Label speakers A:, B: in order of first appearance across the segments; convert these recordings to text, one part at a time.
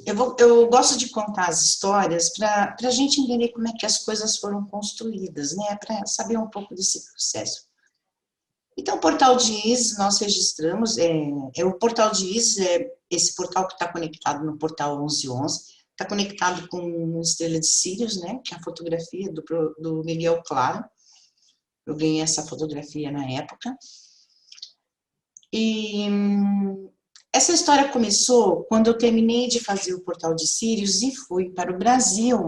A: eu gosto de contar as histórias para a gente entender como é que as coisas foram construídas, né? Para saber um pouco desse processo. Então, o portal de ISIS, nós registramos, o portal de ISIS é esse portal que está conectado no portal 1111, está conectado com Estrela de Sírios, né? Que é a fotografia do Miguel Claro. Eu ganhei essa fotografia na época. E essa história começou quando eu terminei de fazer o portal de Sírios e fui para o Brasil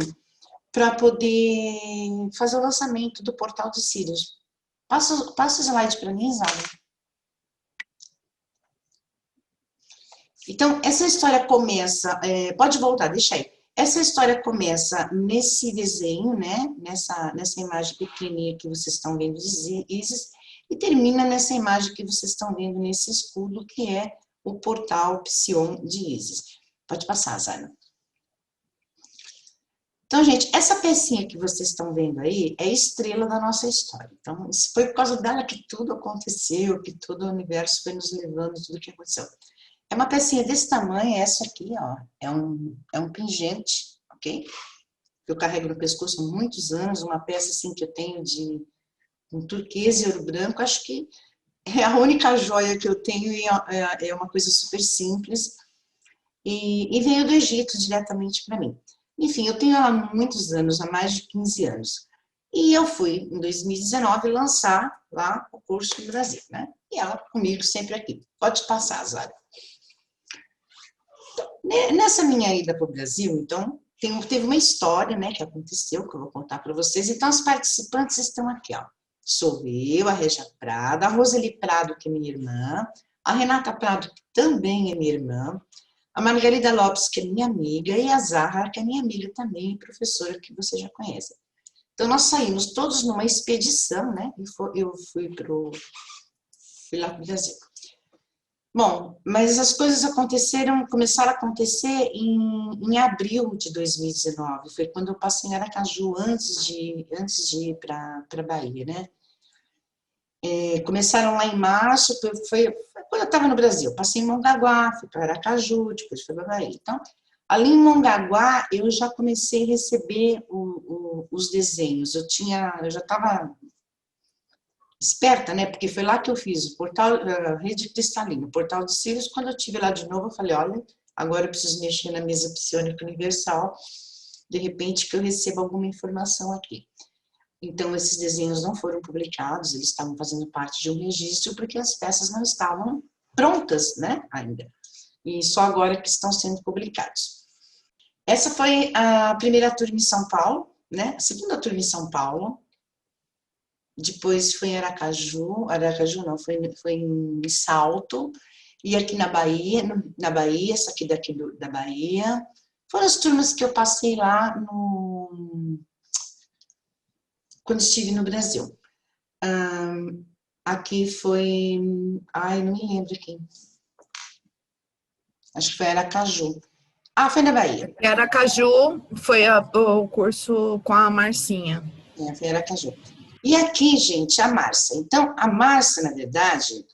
A: para poder fazer o lançamento do portal de Sírios. Passa o slide para mim, Zara. Então, essa história começa... pode voltar, deixa aí. Essa história começa nesse desenho, né? Nessa imagem pequenininha que vocês estão vendo de ISIS, e termina nessa imagem que vocês estão vendo nesse escudo, que é o portal Psion de ISIS. Pode passar, Zara. Então, gente, essa pecinha que vocês estão vendo aí é a estrela da nossa história. Então, isso foi por causa dela que tudo aconteceu, que todo o universo foi nos levando, tudo que aconteceu. É uma pecinha desse tamanho, essa aqui, ó, é um pingente, ok? Que eu carrego no pescoço há muitos anos, uma peça assim que eu tenho de um turquesa e ouro branco, acho que é a única joia que eu tenho e é uma coisa super simples. E veio do Egito diretamente para mim. Enfim, eu tenho há muitos anos, há mais de 15 anos. E eu fui, em 2019, lançar lá o curso no Brasil, né? E ela comigo sempre aqui. Pode passar, Zara. Nessa minha ida para o Brasil, então, teve uma história, né, que aconteceu, que eu vou contar para vocês. Então, os participantes estão aqui, ó. Sou eu, a Régia Prado, a Roseli Prado, que é minha irmã, a Renata Prado, que também é minha irmã, a Margarida Lopes, que é minha amiga, e a Zahra, que é minha amiga também, professora que você já conhece. Então, nós saímos todos numa expedição, né? Eu fui lá para o Brasil. Bom, mas as coisas começaram a acontecer em abril de 2019. Foi quando eu passei em Aracaju, antes de ir para a Bahia, né? Começaram lá em março, foi quando eu estava no Brasil. Passei em Mongaguá, fui para Aracaju, depois fui para Bahia. Então, ali em Mongaguá, eu já comecei a receber os desenhos. Eu já estava esperta, né? Porque foi lá que eu fiz o portal, a Rede Cristalina, o portal de Sírios. Quando eu estive lá de novo, eu falei, olha, agora eu preciso mexer na mesa psiônica universal, de repente que eu recebo alguma informação aqui. Então, esses desenhos não foram publicados, eles estavam fazendo parte de um registro, porque as peças não estavam prontas, né, ainda. E só agora que estão sendo publicados. Essa foi a primeira turma em São Paulo, né, a segunda turma em São Paulo. Depois foi em Aracaju não, foi em Salto, e aqui na Bahia, essa aqui da Bahia. Foram as turmas que eu passei lá quando estive no Brasil. Aqui foi... Ai, não me lembro aqui. Acho que foi Aracaju. Ah, foi na Bahia.
B: Em Aracaju foi o curso com a Marcinha.
A: Foi Aracaju. E aqui, gente, a Márcia. Então, a Márcia, na verdade,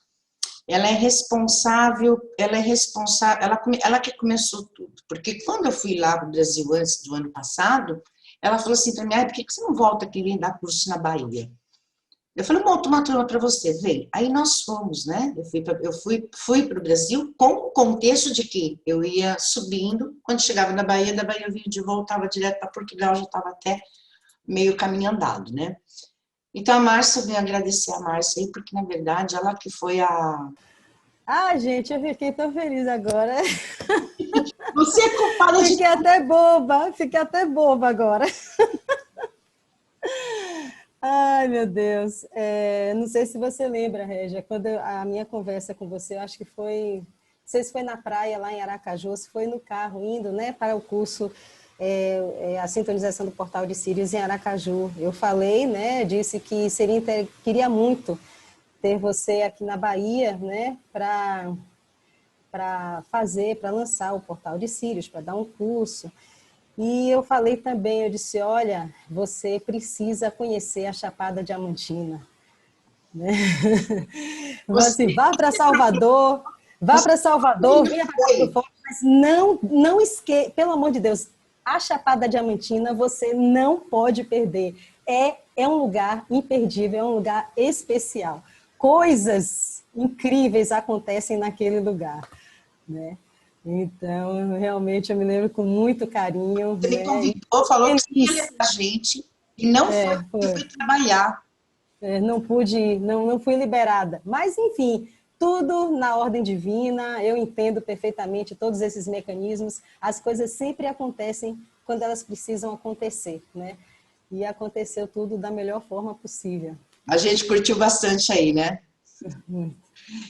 A: ela é responsável, ela que começou tudo. Porque quando eu fui lá para o Brasil antes do ano passado, ela falou assim para mim, por que você não volta aqui e vem dar curso na Bahia? Eu falei, monta uma turma para você, vem. Aí nós fomos, né? Eu fui para o Brasil com o contexto de que eu ia subindo, quando chegava na Bahia, da Bahia eu vinha de volta, estava direto para Portugal, já estava até meio caminho andado, né? Então a Márcia, eu venho agradecer a Márcia aí, porque na verdade ela que foi a...
C: Ah, gente, eu fiquei tão feliz agora.
A: Você é culpada de...
C: Fiquei até boba agora. Ai, meu Deus. Não sei se você lembra, Régia, quando a minha conversa com você, eu acho que foi... Não sei se foi na praia, lá em Aracaju, se foi no carro, indo, né, para o curso, a sintonização do Portal de Sírios em Aracaju. Eu falei, né, disse que queria muito ter você aqui na Bahia, né, para lançar o Portal de Sírios, para dar um curso. E eu falei também, eu disse, olha, você precisa conhecer a Chapada Diamantina. Né? Assim, vá para Salvador, venha para Pato Forte. Mas não esqueça, pelo amor de Deus, a Chapada Diamantina você não pode perder. É um lugar imperdível, é um lugar especial. Coisas incríveis acontecem naquele lugar, né? Então, realmente, eu me lembro com muito carinho.
A: Você me
C: né?
A: convidou, falou que ia levar a gente e não foi trabalhar.
C: Não pude ir, não fui liberada. Mas, enfim, tudo na ordem divina, eu entendo perfeitamente todos esses mecanismos. As coisas sempre acontecem quando elas precisam acontecer, né? E aconteceu tudo da melhor forma possível.
A: A gente curtiu bastante aí, né?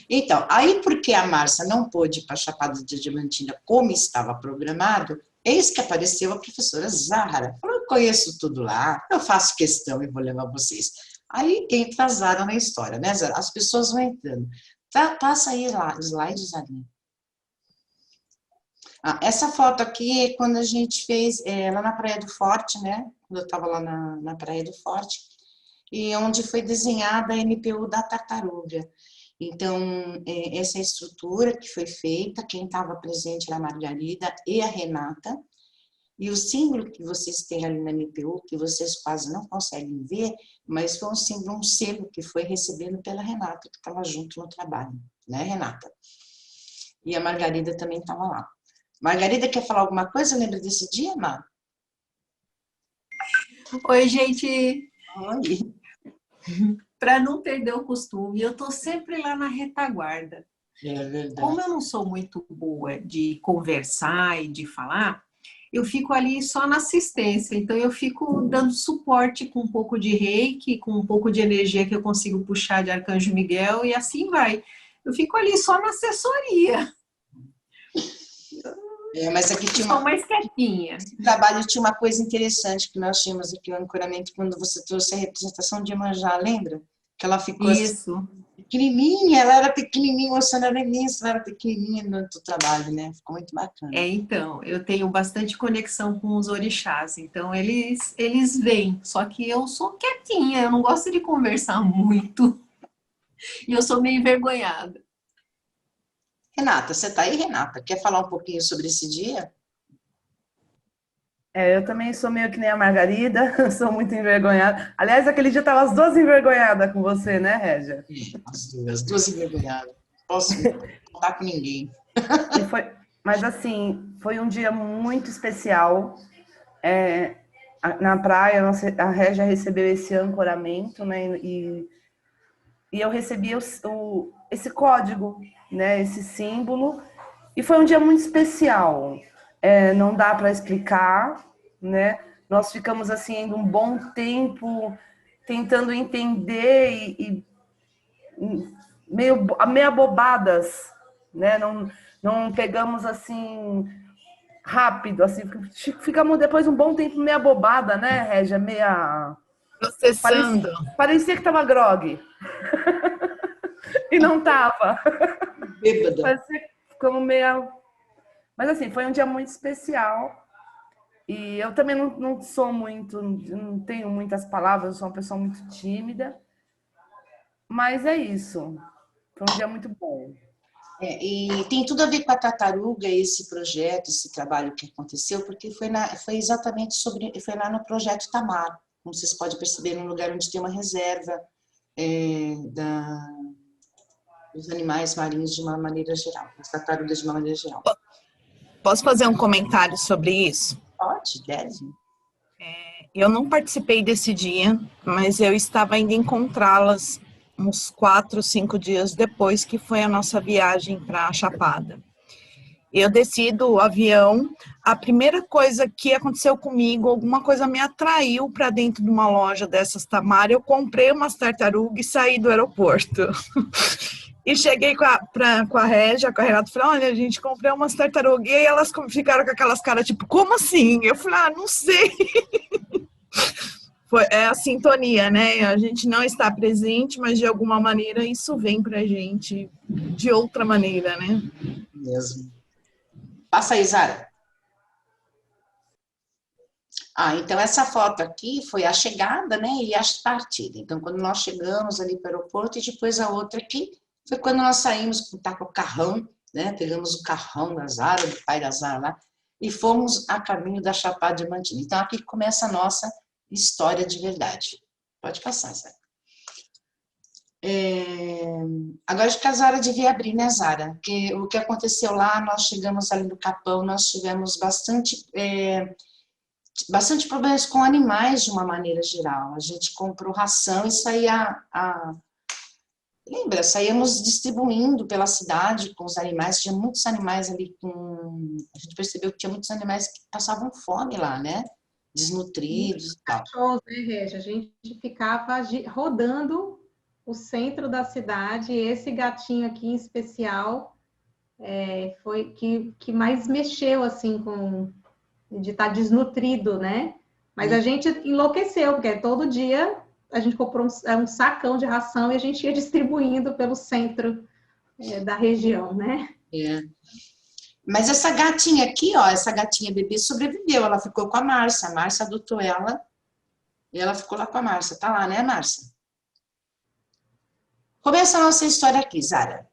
A: Então, aí porque a Márcia não pôde ir para a Chapada Diamantina como estava programado, eis que apareceu a professora Zahara. Falou, eu conheço tudo lá, eu faço questão e vou levar vocês. Aí entra a Zara na história, né, Zara? As pessoas vão entrando. Passa aí lá, slide, Zarinha. Essa foto aqui é quando a gente fez lá na Praia do Forte, né? Quando eu estava lá na Praia do Forte, e onde foi desenhada a NPU da tartaruga. Então, essa estrutura que foi feita, quem estava presente era a Margarida e a Renata, e o símbolo que vocês têm ali na NPU, que vocês quase não conseguem ver, mas foi um símbolo, um selo que foi recebendo pela Renata, que estava junto no trabalho, né, Renata? E a Margarida também estava lá. Margarida, quer falar alguma coisa? Lembra desse dia, Mar?
D: Oi, gente.
A: Oi.
D: Para não perder o costume, eu tô sempre lá na retaguarda.
A: É verdade.
D: Como eu não sou muito boa de conversar e de falar, eu fico ali só na assistência. Então, eu fico dando suporte com um pouco de reiki, com um pouco de energia que eu consigo puxar de Arcanjo Miguel, e assim vai. Eu fico ali só na assessoria.
A: Mas aqui tinha
D: Estou mais quietinha.
A: Esse trabalho tinha uma coisa interessante que nós tínhamos aqui no ancoramento quando você trouxe a representação de Iemanjá, lembra? Que ela ficou
D: Isso.
A: Assim, pequenininha, ela era pequenininha, o Oceano era imenso, ela era pequenininha no trabalho, né? Ficou muito bacana.
D: Então, eu tenho bastante conexão com os orixás, então eles vêm, só que eu sou quietinha, eu não gosto de conversar muito, e eu sou meio envergonhada.
A: Renata, você está aí, Renata? Quer falar um pouquinho sobre esse dia?
E: Eu também sou meio que nem a Margarida, sou muito envergonhada. Aliás, aquele dia tava as duas envergonhadas com você, né, Régia?
A: As duas envergonhadas. Posso contar com ninguém.
E: Mas assim, foi um dia muito especial. Na praia, a Régia recebeu esse ancoramento, né? E eu recebi esse código, né? Esse símbolo. E foi um dia muito especial. Não dá para explicar, né? Nós ficamos assim um bom tempo tentando entender e meio abobadas, né? Não pegamos assim rápido, assim, ficamos depois um bom tempo meio abobada, né, Régia? Meia
B: processando.
E: Parecia que tava grogue. E não tava.
A: Bêbada.
E: Parecia que ficamos meia. Mas assim, foi um dia muito especial. E eu também não sou muito, não tenho muitas palavras, eu sou uma pessoa muito tímida. Mas é isso. Foi um dia muito bom.
A: E tem tudo a ver com a tartaruga, esse projeto, esse trabalho que aconteceu, porque foi exatamente foi lá no projeto Tamar, como vocês podem perceber, num lugar onde tem uma reserva dos animais marinhos de uma maneira geral, das tartarugas de uma maneira geral.
B: Posso fazer um comentário sobre isso?
A: Pode, deve.
B: Eu não participei desse dia, mas eu estava indo encontrá-las uns 4, 5 dias depois que foi a nossa viagem para a Chapada. Eu desci do avião, a primeira coisa que aconteceu comigo, alguma coisa me atraiu para dentro de uma loja dessas Tamar, eu comprei umas tartarugas e saí do aeroporto. E cheguei com a Régia, com a Renata, falei, olha, a gente comprou umas tartarugas, e aí elas ficaram com aquelas caras, tipo, como assim? Eu falei, não sei. É a sintonia, né? A gente não está presente, mas de alguma maneira isso vem pra gente de outra maneira, né?
A: Mesmo. Passa aí, Zara. Então essa foto aqui foi a chegada, né? E a partida. Então, quando nós chegamos ali para o aeroporto, e depois a outra aqui foi quando nós saímos com o carrão né? Pegamos o carrão da Zara, do pai da Zara lá, e fomos a caminho da Chapada Diamantina. Então, aqui começa a nossa história de verdade. Pode passar, Zara. Agora acho que a Zara devia abrir, né, Zara? Porque o que aconteceu lá, nós chegamos ali no Capão, nós tivemos bastante problemas com animais de uma maneira geral. A gente comprou ração e lembra, saíamos distribuindo pela cidade com os animais, tinha muitos animais ali a gente percebeu que tinha muitos animais que passavam fome lá, né? Desnutridos e tal.
F: Cachorros, né, Regia? A gente ficava rodando o centro da cidade, e esse gatinho aqui em especial foi que mais mexeu, assim, de estar desnutrido, né? Mas a gente enlouqueceu, porque todo dia a gente comprou um sacão de ração e a gente ia distribuindo pelo centro da região, né?
A: Mas essa gatinha aqui, ó, essa gatinha bebê sobreviveu, ela ficou com a Márcia adotou ela e ela ficou lá com a Márcia, tá lá, né, Márcia? Começa a nossa história aqui, Zara.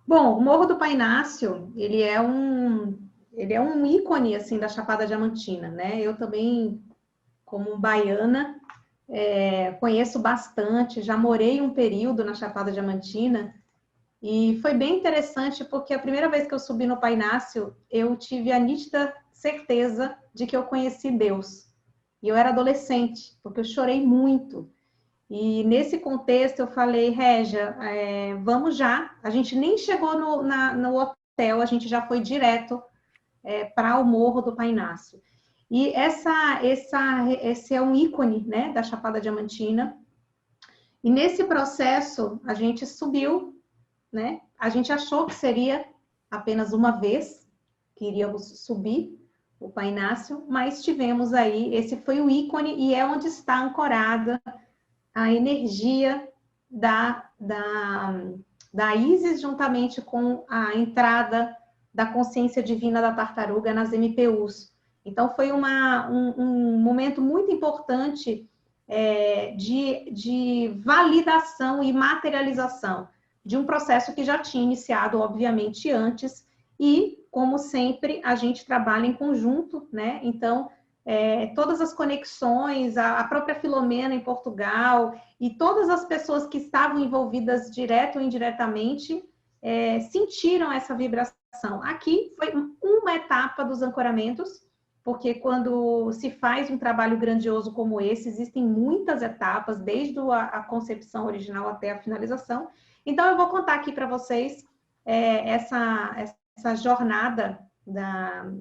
F: Bom, o Morro do Painácio, ele é um ícone, assim, da Chapada Diamantina, né? Eu também, como baiana, conheço bastante, já morei um período na Chapada Diamantina, e foi bem interessante porque a primeira vez que eu subi no Painácio, eu tive a nítida certeza de que eu conheci Deus. E eu era adolescente, porque eu chorei muito. E nesse contexto eu falei, Régia, vamos já. A gente nem chegou no hotel, a gente já foi direto para o Morro do Painácio. E esse é um ícone, né, da Chapada Diamantina. E nesse processo a gente subiu, né? A gente achou que seria apenas uma vez que iríamos subir o Painácio, mas tivemos aí, esse foi o ícone e é onde está ancorada a energia da Isis, juntamente com a entrada da consciência divina da tartaruga nas MPUs. Então, foi um momento muito importante de validação e materialização de um processo que já tinha iniciado, obviamente, antes, e, como sempre, a gente trabalha em conjunto, né? Então, todas as conexões, a própria Filomena em Portugal, e todas as pessoas que estavam envolvidas direto ou indiretamente, sentiram essa vibração. Aqui foi uma etapa dos ancoramentos, porque quando se faz um trabalho grandioso como esse, existem muitas etapas, desde a concepção original até a finalização. Então, eu vou contar aqui para vocês essa jornada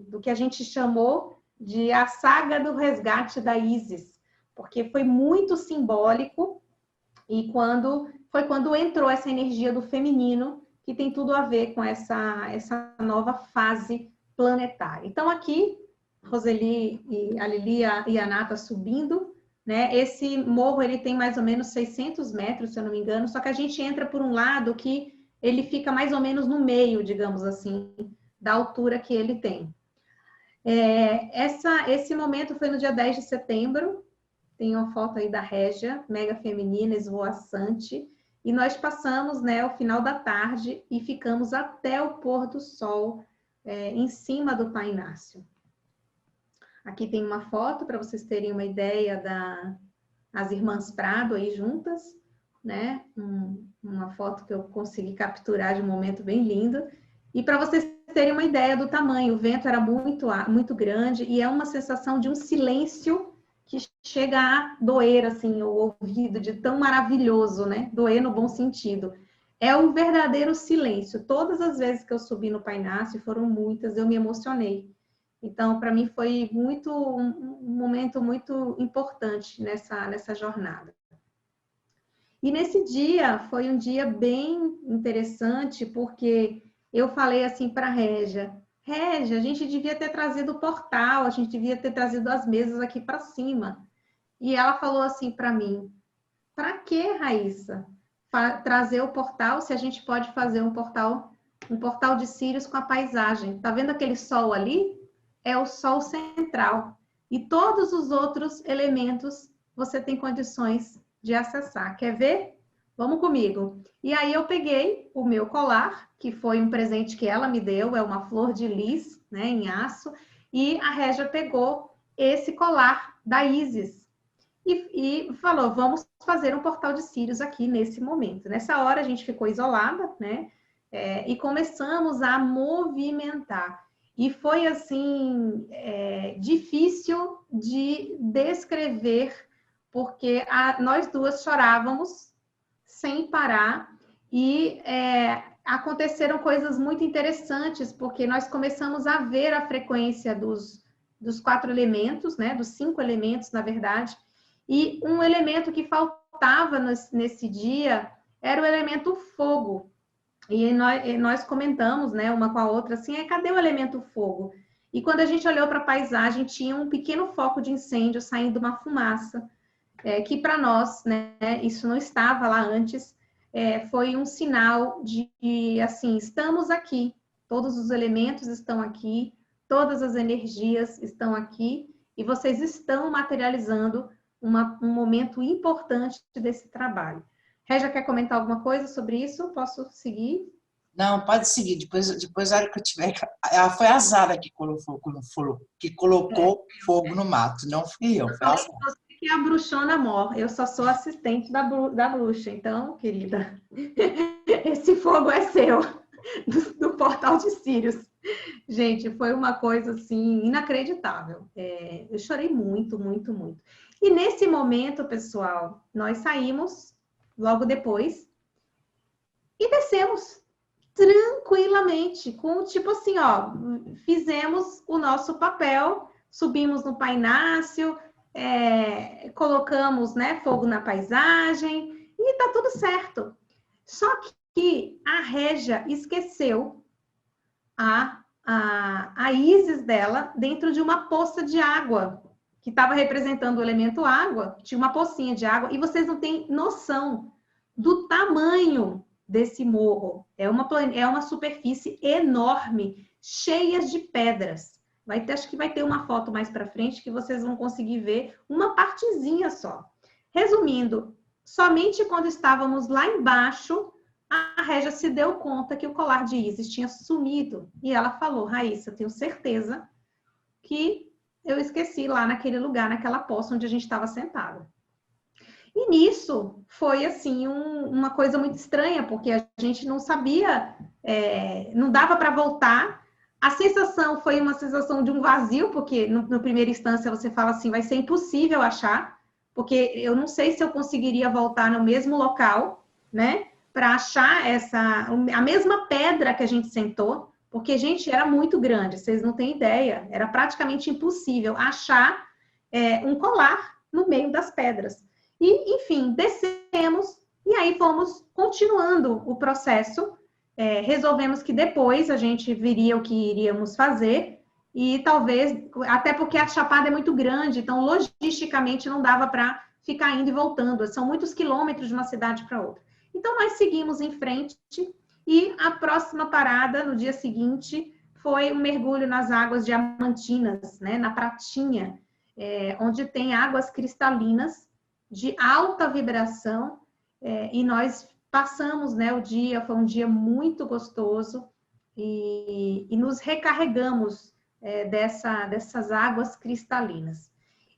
F: do que a gente chamou de a saga do resgate da Isis, porque foi muito simbólico e foi quando entrou essa energia do feminino, que tem tudo a ver com essa nova fase planetária. Então, aqui, Roseli e a Lili e a Nata subindo, né? Esse morro ele tem mais ou menos 600 metros, se eu não me engano, só que a gente entra por um lado que ele fica mais ou menos no meio, digamos assim, da altura que ele tem. Esse momento foi no dia 10 de setembro, tem uma foto aí da Régia, mega feminina, esvoaçante, e nós passamos, né, o final da tarde e ficamos até o pôr do sol em cima do Painácio. Aqui tem uma foto para vocês terem uma ideia das irmãs Prado aí juntas, né? Uma foto que eu consegui capturar de um momento bem lindo. E para vocês terem uma ideia do tamanho, o vento era muito grande e é uma sensação de um silêncio que chega a doer, assim, o ouvido, de tão maravilhoso, né? Doer no bom sentido. É um verdadeiro silêncio. Todas as vezes que eu subi no Painácio, foram muitas, eu me emocionei. Então, para mim, foi um momento muito importante nessa jornada. E nesse dia, foi um dia bem interessante, porque eu falei assim para a Régia, a gente devia ter trazido o portal, a gente devia ter trazido as mesas aqui para cima. E ela falou assim para mim, para que, Raíssa, trazer o portal se a gente pode fazer um portal de Sírios com a paisagem? Tá vendo aquele sol ali? É o sol central. E todos os outros elementos você tem condições de acessar. Quer ver? vamos comigo. E aí eu peguei o meu colar, que foi um presente que ela me deu, é uma flor de lis, né, em aço, e a Régia pegou esse colar da Isis e falou, vamos fazer um portal de cílios aqui nesse momento. Nessa hora a gente ficou isolada, né, e começamos a movimentar. E foi, assim, difícil de descrever, porque nós duas chorávamos sem parar e aconteceram coisas muito interessantes, porque nós começamos a ver a frequência dos 4 elementos, né, dos 5 elementos, na verdade, e um elemento que faltava nesse dia era o elemento fogo. E nós comentamos, né, uma com a outra, assim, cadê o elemento fogo? E quando a gente olhou para a paisagem, tinha um pequeno foco de incêndio saindo uma fumaça, que para nós, né, isso não estava lá antes, foi um sinal de, assim, estamos aqui, todos os elementos estão aqui, todas as energias estão aqui, e vocês estão materializando um momento importante desse trabalho. Régia, quer comentar alguma coisa sobre isso? Posso seguir?
A: Não, pode seguir. Depois a hora que eu tiver... Foi a Zara que colocou fogo no mato, não fui eu. Foi a Zara.
F: Você que é a bruxona mor, eu só sou assistente da bruxa. Então, querida, esse fogo é seu, do portal de Círios. Gente, foi uma coisa, assim, inacreditável. Eu chorei muito, muito, muito. E nesse momento, pessoal, nós saímos logo depois e descemos tranquilamente, com tipo assim, ó, fizemos o nosso papel, subimos no painácio, colocamos, né, fogo na paisagem e tá tudo certo. Só que a Régia esqueceu a Isis dela dentro de uma poça de água, que estava representando o elemento água, tinha uma pocinha de água, e vocês não têm noção do tamanho desse morro. É uma superfície enorme, cheia de pedras. Acho que vai ter uma foto mais para frente que vocês vão conseguir ver uma partezinha só. Resumindo, somente quando estávamos lá embaixo, a Régia se deu conta que o colar de Isis tinha sumido. E ela falou, Raíssa, tenho certeza que eu esqueci lá naquele lugar, naquela poça onde a gente estava sentada. E nisso foi, assim, uma coisa muito estranha, porque a gente não sabia, não dava para voltar. A sensação foi uma sensação de um vazio, porque na primeira instância você fala assim, vai ser impossível achar, porque eu não sei se eu conseguiria voltar no mesmo local, né, para achar a mesma pedra que a gente sentou, porque, gente, era muito grande, vocês não têm ideia, era praticamente impossível achar um colar no meio das pedras. E, enfim, descemos e aí fomos continuando o processo. Resolvemos que depois a gente viria o que iríamos fazer e talvez, até porque a Chapada é muito grande, então logisticamente não dava para ficar indo e voltando. São muitos quilômetros de uma cidade para outra. Então nós seguimos em frente e a próxima parada, no dia seguinte, foi um mergulho nas águas diamantinas, né, na Pratinha, onde tem águas cristalinas de alta vibração, e nós passamos, né, o dia, foi um dia muito gostoso, e nos recarregamos dessas águas cristalinas.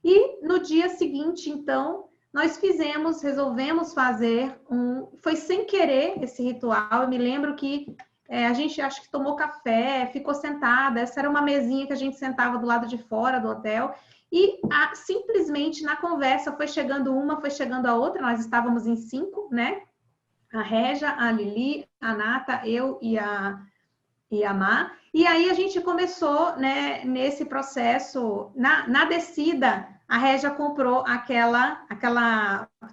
F: E no dia seguinte, então, nós resolvemos fazer foi sem querer esse ritual, eu me lembro que a gente acho que tomou café, ficou sentada, essa era uma mesinha que a gente sentava do lado de fora do hotel, e simplesmente na conversa foi chegando uma, foi chegando a outra, nós estávamos em 5, né? A Régia, a Lili, a Nata, eu e a Má. E aí a gente começou, né, nesse processo, na descida, a Régia comprou aquela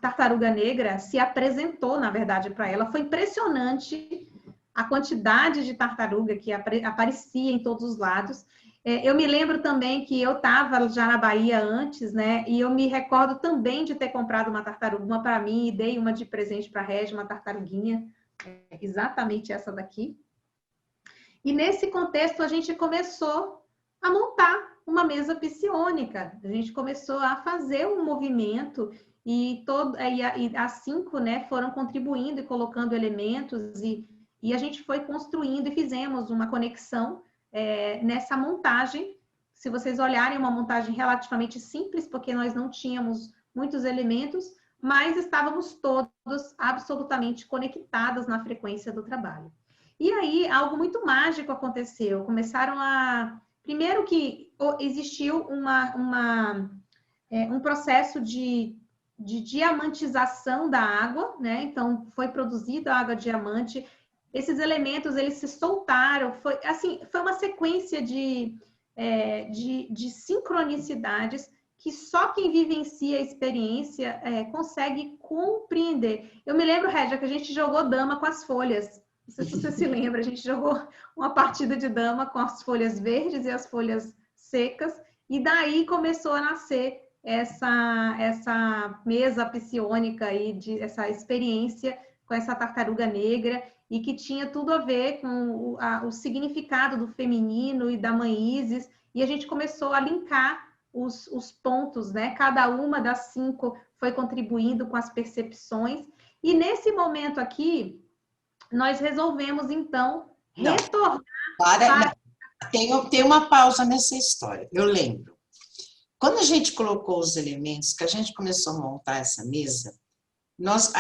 F: tartaruga negra, se apresentou, na verdade, para ela. Foi impressionante a quantidade de tartaruga que aparecia em todos os lados. Eu me lembro também que eu estava já na Bahia antes, né? E eu me recordo também de ter comprado uma tartaruga, uma para mim, e dei uma de presente para a Régia, uma tartaruguinha, exatamente essa daqui. E nesse contexto a gente começou a montar uma mesa psiônica. A gente começou a fazer um movimento e as 5, né, foram contribuindo e colocando elementos, e a gente foi construindo e fizemos uma conexão nessa montagem. Se vocês olharem, uma montagem relativamente simples, porque nós não tínhamos muitos elementos, mas estávamos todos absolutamente conectados na frequência do trabalho. E aí, algo muito mágico aconteceu. Primeiro que existiu um processo de diamantização da água, né? Então, foi produzida a água diamante. Esses elementos, eles se soltaram. Foi uma sequência de sincronicidades que só quem vivencia a experiência consegue compreender. Eu me lembro, Régia, que a gente jogou dama com as folhas. Não sei se você se lembra, a gente jogou uma partida de dama com as folhas verdes e as folhas secas, e daí começou a nascer essa mesa psiônica aí, essa experiência com essa tartaruga negra, e que tinha tudo a ver com o significado do feminino e da mãe Isis, e a gente começou a linkar os pontos, né? Cada uma das 5 foi contribuindo com as percepções, e nesse momento aqui, nós resolvemos, então, retornar para...
A: Tem uma pausa nessa história, eu lembro. Quando a gente colocou os elementos, que a gente começou a montar essa mesa, nós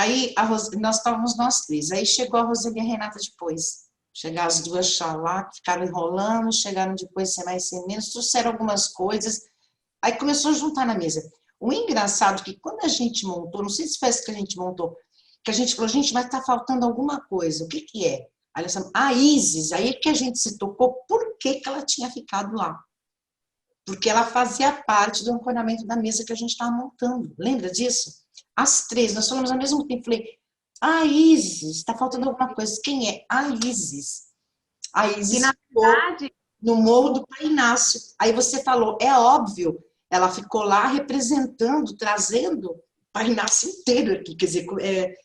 A: estávamos nós 3, aí chegou a Roseli e a Renata depois. Chegaram as 2 lá, ficaram enrolando, chegaram depois sem mais sem menos, trouxeram algumas coisas, aí começou a juntar na mesa. O engraçado é que quando a gente montou, não sei se foi essa que a gente montou, que a gente falou, gente, vai estar faltando alguma coisa, o que que é? A Isis, aí que a gente se tocou, por que ela tinha ficado lá? Porque ela fazia parte do ancoramento da mesa que a gente estava montando, lembra disso? As 3, nós falamos ao mesmo tempo, falei, a Isis, está faltando alguma coisa, quem é? A Isis. A Isis ficou no Morro do Pai Inácio. Aí você falou, é óbvio, ela ficou lá representando, trazendo o Pai Inácio inteiro aqui, quer dizer,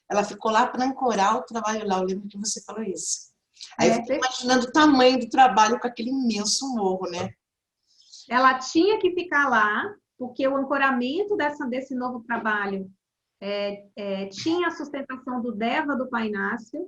A: ela ficou lá para ancorar o trabalho lá, eu lembro que você falou isso. Aí eu fiquei imaginando o tamanho do trabalho com aquele imenso morro, né?
F: Ela tinha que ficar lá, porque o ancoramento desse novo trabalho tinha a sustentação do Deva do Pai Inácio,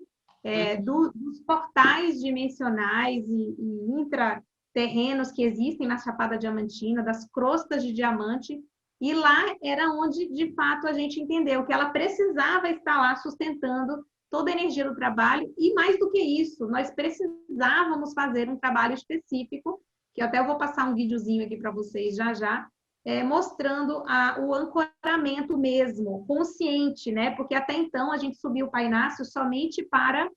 F: dos portais dimensionais e intraterrenos que existem na Chapada Diamantina, das crostas de diamante, e lá era onde, de fato, a gente entendeu que ela precisava estar lá sustentando toda a energia do trabalho, e mais do que isso, nós precisávamos fazer um trabalho específico, que até eu vou passar um videozinho aqui para vocês já, mostrando o ancoramento mesmo, consciente, né? Porque até então a gente subiu o Pai Inácio somente para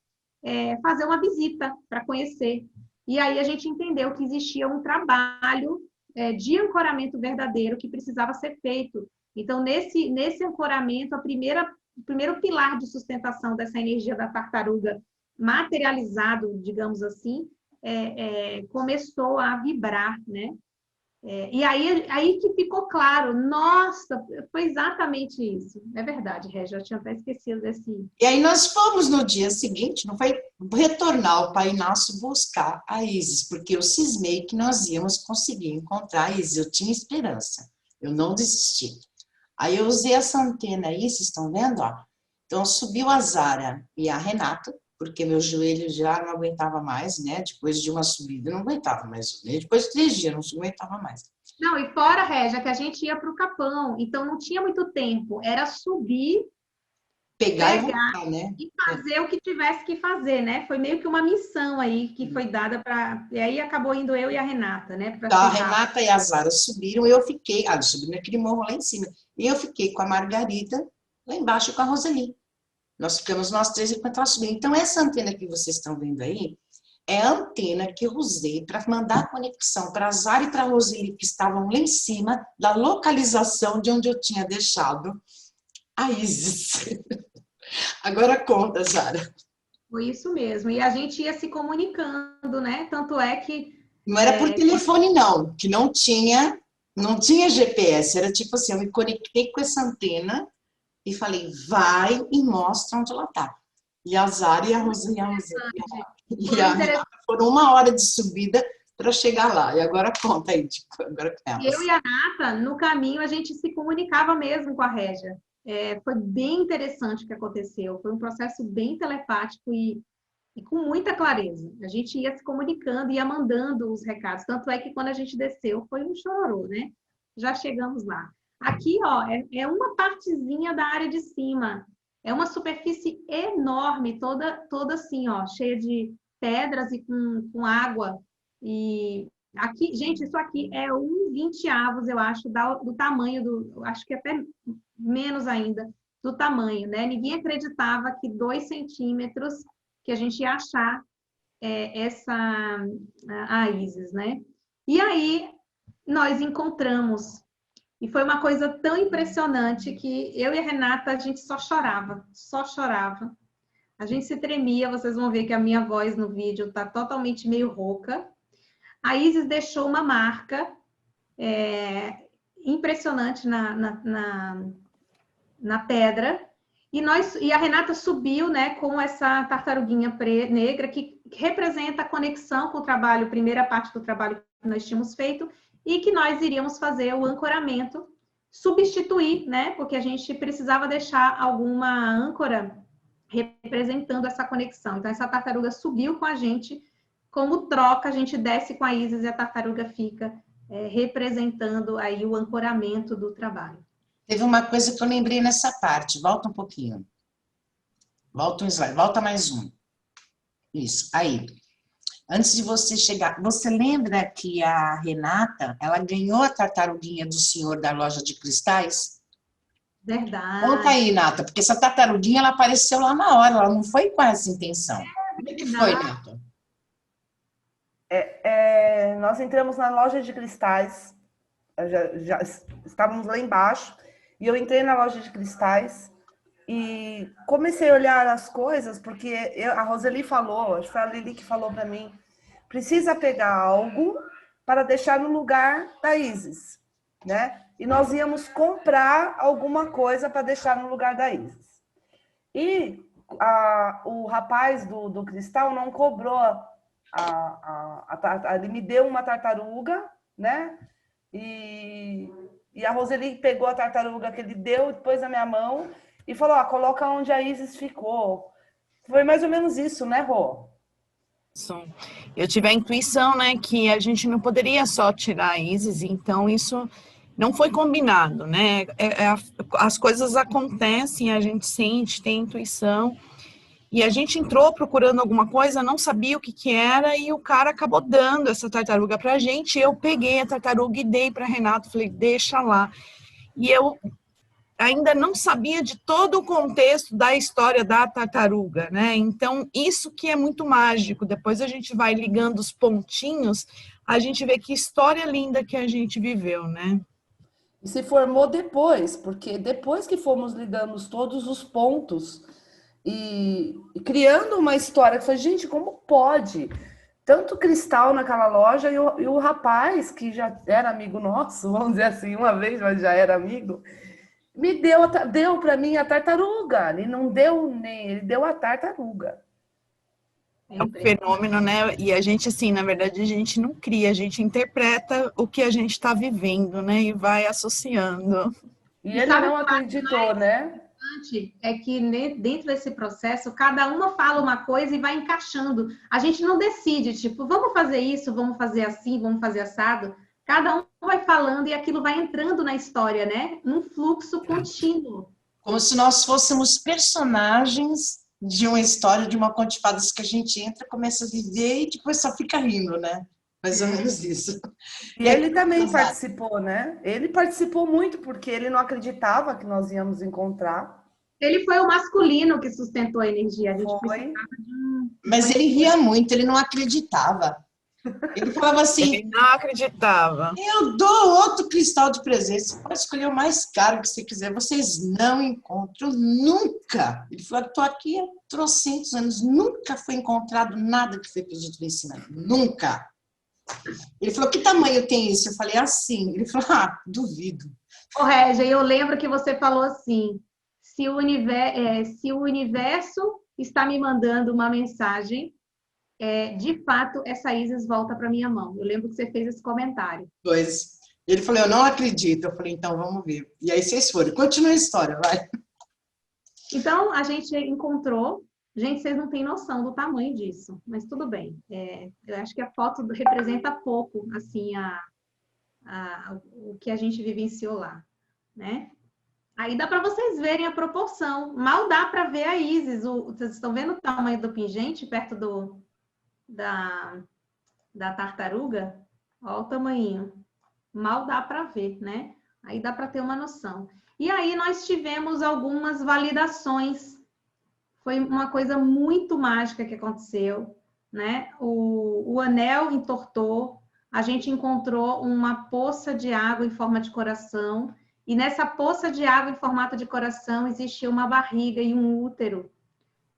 F: fazer uma visita, para conhecer. E aí a gente entendeu que existia um trabalho de ancoramento verdadeiro que precisava ser feito. Então, nesse ancoramento, o primeiro pilar de sustentação dessa energia da tartaruga materializado, digamos assim, começou a vibrar, né? E aí que ficou claro, nossa, foi exatamente isso. É verdade, Régia, eu tinha até esquecido desse...
A: E aí nós fomos no dia seguinte, não foi retornar ao Pai Inácio buscar a Isis, porque eu cismei que nós íamos conseguir encontrar a Isis, eu tinha esperança, eu não desisti. Aí eu usei essa antena aí, vocês estão vendo? Ó? Então subiu a Zara e a Renata, porque meu joelho já não aguentava mais, né? Depois de uma subida, não aguentava mais. Depois de 3 dias, não aguentava mais.
F: Não, e fora, Régia, que a gente ia para o Capão, então não tinha muito tempo. Era subir,
A: pegar e voltar, né?
F: E fazer o que tivesse que fazer, né? Foi meio que uma missão aí que foi dada para... E aí acabou indo eu e a Renata, né?
A: A Renata e a Zara subiram, eu fiquei... eu subi naquele morro lá em cima. E eu fiquei com a Margarida lá embaixo com a Roseli. Nós ficamos nós 3 enquanto ela subia. Então, essa antena que vocês estão vendo aí é a antena que eu usei para mandar a conexão para a Zara e para a Roseli, que estavam lá em cima da localização de onde eu tinha deixado a Isis. Agora conta, Zara.
F: Foi isso mesmo. E a gente ia se comunicando, né? Tanto é que...
A: Não era por telefone, não. Que não tinha GPS. Era tipo assim, eu me conectei com essa antena e falei, vai e mostra onde ela está. E a Zara e a Roseli e a Renata foram 1 hora de subida para chegar lá. E agora conta aí, tipo, agora com elas.
F: Eu e a Nata, no caminho, a gente se comunicava mesmo com a Régia. foi bem interessante o que aconteceu. Foi um processo bem telepático e com muita clareza. A gente ia se comunicando, ia mandando os recados. Tanto é que quando a gente desceu, foi um chororô, né? Já chegamos lá. Aqui, ó, é uma partezinha da área de cima. É uma superfície enorme, toda assim, ó, cheia de pedras e com água. E aqui, gente, isso aqui é 1/20, eu acho, do tamanho acho que até menos ainda, do tamanho, né? Ninguém acreditava que 2 centímetros que a gente ia achar a Isis, né? E aí nós encontramos. E foi uma coisa tão impressionante que eu e a Renata, a gente só chorava, só chorava. A gente se tremia, vocês vão ver que a minha voz no vídeo está totalmente meio rouca. A Isis deixou uma marca impressionante na pedra. E a Renata subiu, né, com essa tartaruguinha negra que representa a conexão com o trabalho, primeira parte do trabalho que nós tínhamos feito, e que nós iríamos fazer o ancoramento, substituir, né, porque a gente precisava deixar alguma âncora representando essa conexão. Então, essa tartaruga subiu com a gente, como troca, a gente desce com a Isis e a tartaruga fica representando aí o ancoramento do trabalho.
A: Teve uma coisa que eu lembrei nessa parte. Volta um pouquinho. Volta um slide. Volta mais um. Isso. Aí. Antes de você chegar, você lembra que a Renata, ela ganhou a tartaruguinha do senhor da loja de cristais?
F: Verdade.
A: Conta aí, Nata, porque essa tartaruguinha, ela apareceu lá na hora, ela não foi com essa intenção. Como é que foi, Nata?
E: Nós entramos na loja de cristais, já estávamos lá embaixo, e eu entrei na loja de cristais e comecei a olhar as coisas, porque a Roseli falou, acho que foi a Lili que falou para mim, precisa pegar algo para deixar no lugar da Isis, né? E nós íamos comprar alguma coisa para deixar no lugar da Isis. E o rapaz do cristal não cobrou, ele me deu uma tartaruga, né? E a Roseli pegou a tartaruga que ele deu, depois na minha mão, e falou, coloca onde a Isis ficou. Foi mais ou menos isso, né, Rô?
B: Eu tive a intuição, né, que a gente não poderia só tirar a Isis, então isso não foi combinado, né? As coisas acontecem, a gente sente, tem intuição, e a gente entrou procurando alguma coisa, não sabia o que era, e o cara acabou dando essa tartaruga pra gente. Eu peguei a tartaruga e dei para Renato, falei, deixa lá. E eu ainda não sabia de todo o contexto da história da tartaruga, né? Então, isso que é muito mágico. Depois a gente vai ligando os pontinhos, a gente vê que história linda que a gente viveu, né?
E: E se formou depois, porque depois que fomos ligando todos os pontos e criando uma história, foi, gente, como pode? Tanto cristal naquela loja e o rapaz, que já era amigo nosso, vamos dizer assim, uma vez, mas já era amigo, me deu para mim a tartaruga. Ele não deu ele deu a tartaruga.
B: É um fenômeno, né? E a gente, assim, na verdade, a gente não cria, a gente interpreta o que a gente está vivendo, né? E vai associando.
E: E ele não acreditou, né?
F: É que dentro desse processo, cada uma fala uma coisa e vai encaixando. A gente não decide, tipo, vamos fazer isso, vamos fazer assim, vamos fazer assado. Cada um vai falando e aquilo vai entrando na história, né? Num fluxo contínuo.
A: Como se nós fôssemos personagens de uma história, de uma conto de fadas que a gente entra, começa a viver e depois só fica rindo, né? Mais ou menos isso.
E: E ele também participou, né? Ele participou muito, porque ele não acreditava que nós íamos encontrar.
F: Ele foi o masculino que sustentou a energia. A gente
E: foi.
A: Mas ele ria muito, ele não acreditava. Ele falava assim...
B: Ele não acreditava.
A: Eu dou outro cristal de presente, você pode escolher o mais caro que você quiser, vocês não encontram nunca. Ele falou, estou aqui há trocentos anos, nunca foi encontrado nada que foi pedido lá em cima, nunca. Ele falou, que tamanho tem isso? Eu falei, assim. Ele falou, duvido.
F: Ô, Régia, eu lembro que você falou assim, se o universo está me mandando uma mensagem, de fato, essa Isis volta para minha mão. Eu lembro que você fez esse comentário.
A: Pois. Ele falou, eu não acredito. Eu falei, então vamos ver. E aí vocês foram. Continua a história, vai.
F: Então, a gente encontrou... Gente, vocês não têm noção do tamanho disso, mas tudo bem. Eu acho que a foto representa pouco, assim, o que a gente vivenciou lá, né? Aí dá para vocês verem a proporção. Mal dá para ver a Isis. Vocês estão vendo o tamanho do pingente perto da tartaruga? Olha o tamanho. Mal dá para ver, né? Aí dá para ter uma noção. E aí nós tivemos algumas validações. Foi uma coisa muito mágica que aconteceu, né? O anel entortou, a gente encontrou uma poça de água em forma de coração, e nessa poça de água em formato de coração existia uma barriga e um útero.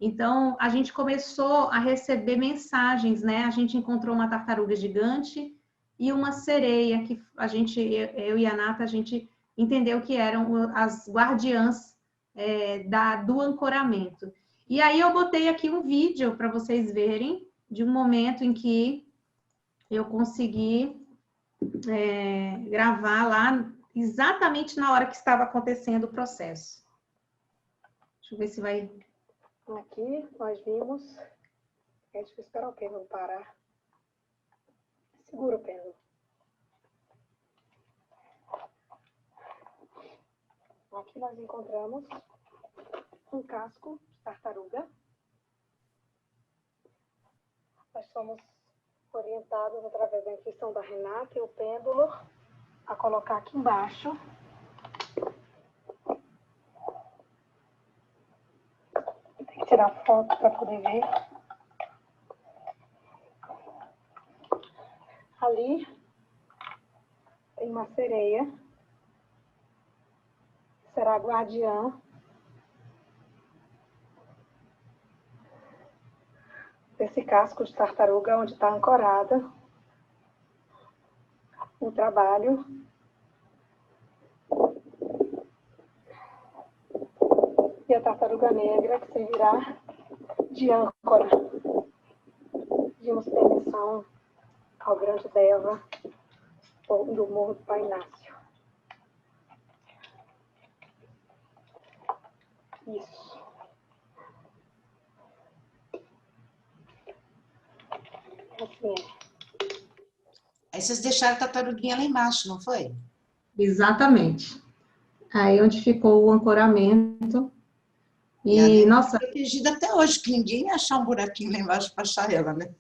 F: Então, a gente começou a receber mensagens, né? A gente encontrou uma tartaruga gigante e uma sereia, que eu e a Nata, a gente entendeu que eram as guardiãs do ancoramento. E aí eu botei aqui um vídeo para vocês verem de um momento em que eu consegui gravar lá exatamente na hora que estava acontecendo o processo. Deixa eu ver se vai...
G: Aqui nós vimos... Deixa eu esperar o pêndulo parar. Segura o pêndulo. Aqui nós encontramos um casco de tartaruga. Nós somos orientados através da intuição da Renata e o pêndulo a colocar aqui embaixo. Tem que tirar foto para poder ver. Ali tem uma sereia. Será a guardiã desse casco de tartaruga onde está ancorada o trabalho. E a tartaruga negra que servirá de âncora. Pedimos permissão ao grande Deva do Morro do Pai Inácio. Isso. Assim é.
A: Aí vocês deixaram a tartaruguinha lá embaixo, não foi?
F: Exatamente. Aí onde ficou o ancoramento.
A: E
F: nossa,
A: protegida até hoje, que ninguém ia achar um buraquinho lá embaixo para achar ela, né?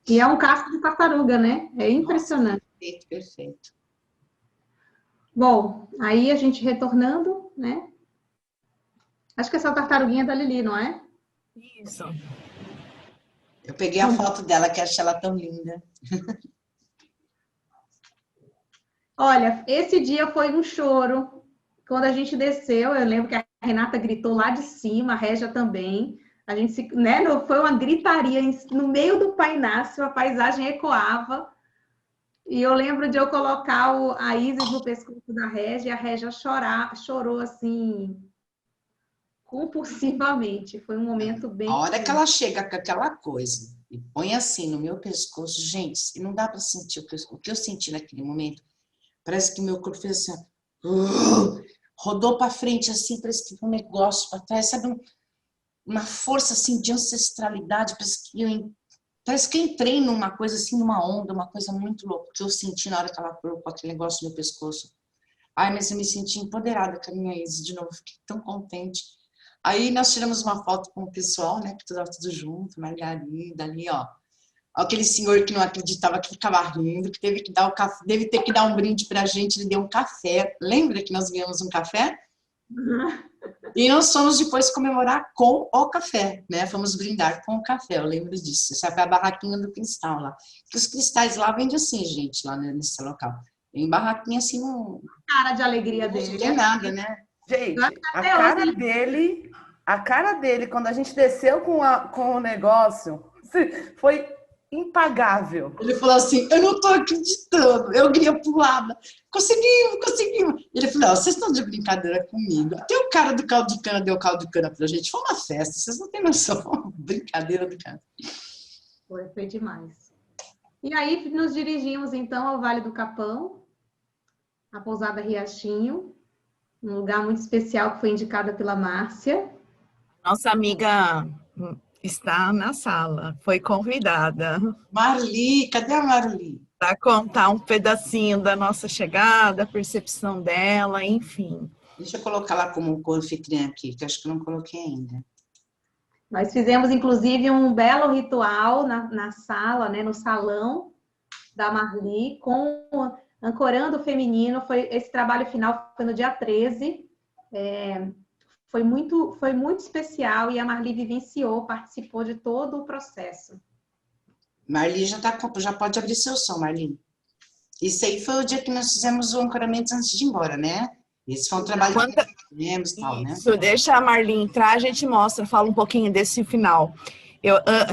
F: e é um casco de tartaruga, né? É impressionante.
A: Nossa, perfeito, perfeito.
F: Bom, aí a gente retornando, né? Acho que essa tartaruguinha é da Lili, não é?
B: Isso.
A: Eu peguei a foto dela, que achei ela tão linda.
F: Olha, esse dia foi um choro. Quando a gente desceu, eu lembro que a Renata gritou lá de cima, a Régia também. A gente né, foi uma gritaria no meio do Pai Inácio, a paisagem ecoava. E eu lembro de eu colocar a Isis no pescoço da Régia, e a Régia chorou assim, compulsivamente. Foi um momento bem...
A: A hora que ela chega com aquela coisa e põe assim no meu pescoço, gente, não dá para sentir o que eu senti naquele momento. Parece que meu corpo fez assim, rodou para frente assim, parece que um negócio para trás, sabe? Uma força assim de ancestralidade, parece que eu entrei numa coisa assim, numa onda, uma coisa muito louca que eu senti na hora que ela colocou aquele negócio no meu pescoço. Ai, mas eu me senti empoderada com a minha Isis de novo, fiquei tão contente. Aí nós tiramos uma foto com o pessoal, né, que estava tudo junto, Margarida ali, ó. Aquele senhor que não acreditava, que ficava rindo, que teve que dar o café, deve ter que dar um brinde pra gente, ele deu um café. Lembra que nós ganhamos um café? E nós fomos depois comemorar com o café, né? Fomos brindar com o café, eu lembro disso. Essa foi a barraquinha do cristal lá. Que os cristais lá vendem assim, gente, lá nesse local. Tem barraquinha assim, não...
F: Cara de alegria dele.
A: Não tem nada, né?
E: Gente, a cara dele, quando a gente desceu com o negócio, foi impagável.
A: Ele falou assim, eu não tô acreditando, eu queria pular. Conseguimos. Ele falou, não, vocês estão de brincadeira comigo. Até o cara do caldo de cana deu caldo de cana pra gente. Foi uma festa, vocês não têm noção. Brincadeira do cara.
F: Foi demais. E aí nos dirigimos então ao Vale do Capão. a pousada Riachinho, um lugar muito especial que foi indicada pela Márcia.
B: Nossa amiga está na sala, foi convidada
A: Marli, cadê a Marli?
B: para contar um pedacinho da nossa chegada, a percepção dela, enfim.
A: Deixa eu colocar lá como anfitriã aqui, que acho que eu não coloquei ainda.
F: Nós fizemos, inclusive, um belo ritual na sala, né, no salão da Marli, ancorando o feminino. Esse trabalho final foi no dia 13. Foi muito especial e a Marli vivenciou, participou de todo o processo.
A: Marli já pode abrir seu som, Marli. Isso aí foi o dia que nós fizemos o ancoramento antes de ir embora, né? Esse foi um trabalho que nós fizemos e tal, né?
B: Isso, deixa a Marli entrar, a gente mostra, fala um pouquinho desse final.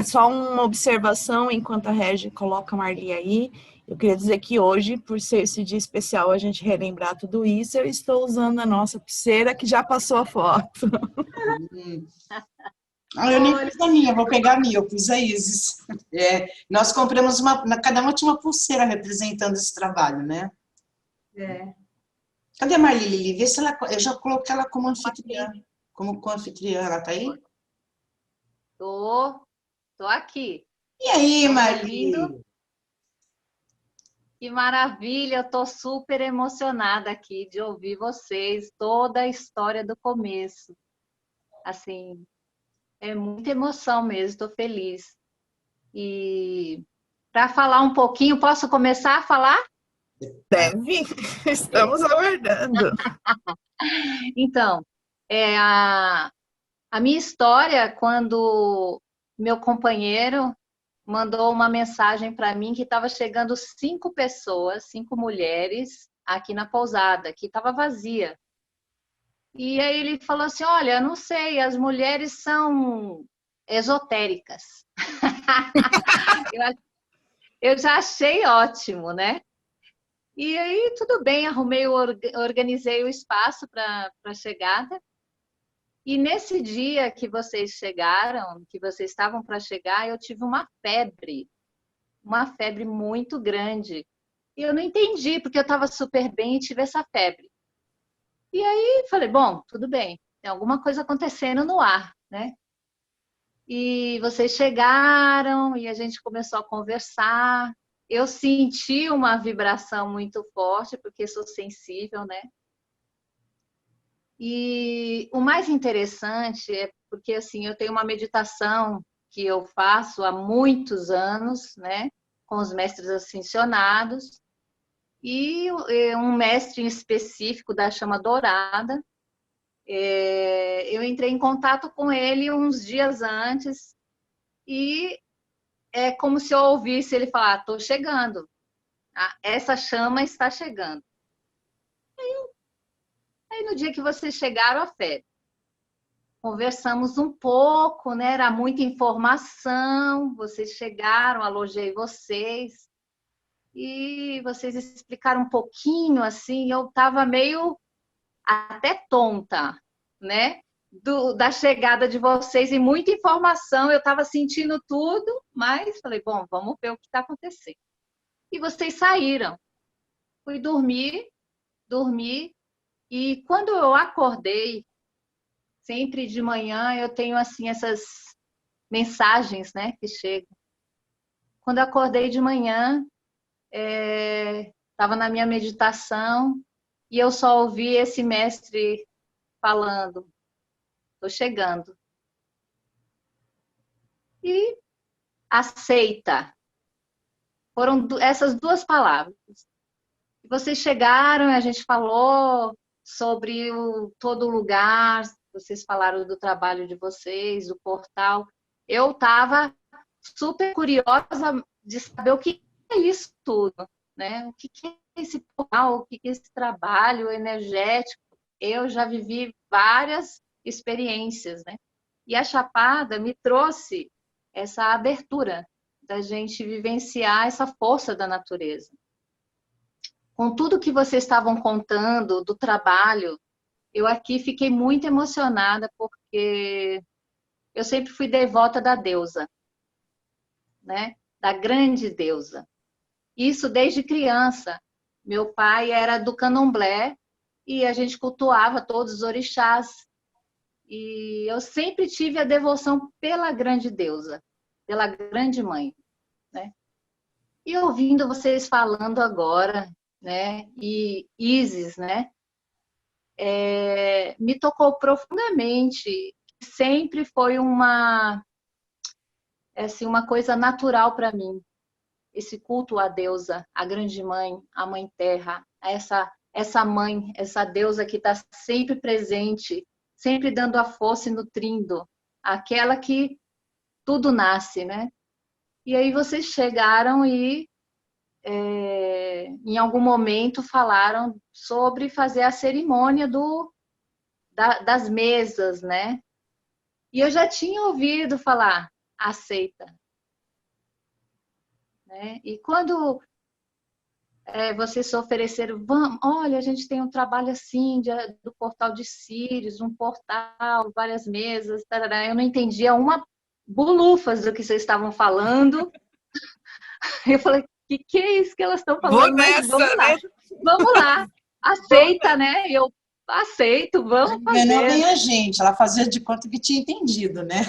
B: Só uma observação, enquanto a Regi coloca a Marli aí, eu queria dizer que hoje, por ser esse dia especial, a gente relembrar tudo isso, eu estou usando a nossa pulseira, que já passou a foto.
A: Eu nem fiz a minha, vou pegar a minha, eu fiz a Isis. Nós compramos cada uma tinha uma pulseira representando esse trabalho, né? Cadê a Marli, Lili? Vê se ela. Eu já coloquei ela como anfitriã. Como co-anfitriã, ela tá aí?
H: Tô aqui.
A: E aí,
H: Tô
A: Marli?
H: ouvindo. Que maravilha, eu tô super emocionada aqui de ouvir vocês, toda a história do começo. Assim, é muita emoção mesmo, tô feliz. E para falar um pouquinho, posso começar a falar?
B: Deve, estamos aguardando.
H: Então, a minha história, quando meu companheiro mandou uma mensagem para mim que estava chegando 5 pessoas, 5 mulheres, aqui na pousada, que estava vazia. E aí ele falou assim, olha, não sei, as mulheres são esotéricas. Eu já achei ótimo, né? E aí, tudo bem, organizei o espaço para a chegada. E nesse dia que vocês chegaram, que vocês estavam para chegar, eu tive uma febre muito grande. E eu não entendi, porque eu estava super bem e tive essa febre. E aí, falei, bom, tudo bem, tem alguma coisa acontecendo no ar, né? E vocês chegaram e a gente começou a conversar. Eu senti uma vibração muito forte, porque sou sensível, né? E o mais interessante é porque, assim, eu tenho uma meditação que eu faço há muitos anos, né? Com os mestres ascensionados. E um mestre em específico da chama dourada, eu entrei em contato com ele uns dias antes e é como se eu ouvisse ele falar, estou chegando, essa chama está chegando. Aí no dia que vocês chegaram, a fé, conversamos um pouco, né? Era muita informação, vocês chegaram, alojei vocês, e vocês explicaram um pouquinho, assim, eu estava meio até tonta, né? Da chegada de vocês e muita informação, eu estava sentindo tudo, mas falei, bom, vamos ver o que está acontecendo. E vocês saíram. Fui dormir, e quando eu acordei, sempre de manhã eu tenho assim essas mensagens, né, que chegam. Quando eu acordei de manhã, estava na minha meditação e eu só ouvi esse mestre falando, estou chegando. E aceita. Foram essas 2 palavras. Vocês chegaram, a gente falou sobre todo o lugar, vocês falaram do trabalho de vocês, do portal. Eu estava super curiosa de saber o que é isso tudo, né? O que é esse portal, o que é esse trabalho energético. Eu já vivi várias experiências, né? E a Chapada me trouxe essa abertura da gente vivenciar essa força da natureza. Com tudo que vocês estavam contando do trabalho, eu aqui fiquei muito emocionada porque eu sempre fui devota da deusa, né? Da grande deusa. Isso desde criança. Meu pai era do candomblé e a gente cultuava todos os orixás. E eu sempre tive a devoção pela grande deusa, pela grande mãe, né? E ouvindo vocês falando agora, né? E Isis, né? Me tocou profundamente. Sempre foi assim, uma coisa natural para mim. Esse culto à deusa, à grande mãe, à mãe terra, a essa mãe, essa deusa que está sempre presente, sempre dando a força e nutrindo, aquela que tudo nasce, né? E aí vocês chegaram e em algum momento falaram sobre fazer a cerimônia das mesas, né? E eu já tinha ouvido falar, aceita, né? E quando vocês se ofereceram, olha, a gente tem um trabalho assim do portal de Sírios, um portal, várias mesas, tarará. Eu não entendia uma bulufas do que vocês estavam falando. Eu falei, que é isso que elas estão falando?
B: Vou
H: Mas
B: nessa,
H: vamos lá,
B: né?
H: vamos lá, aceita, né? Eu aceito, vamos
A: Enganou bem
H: fazer.
A: a gente, ela fazia de conta que tinha entendido, né?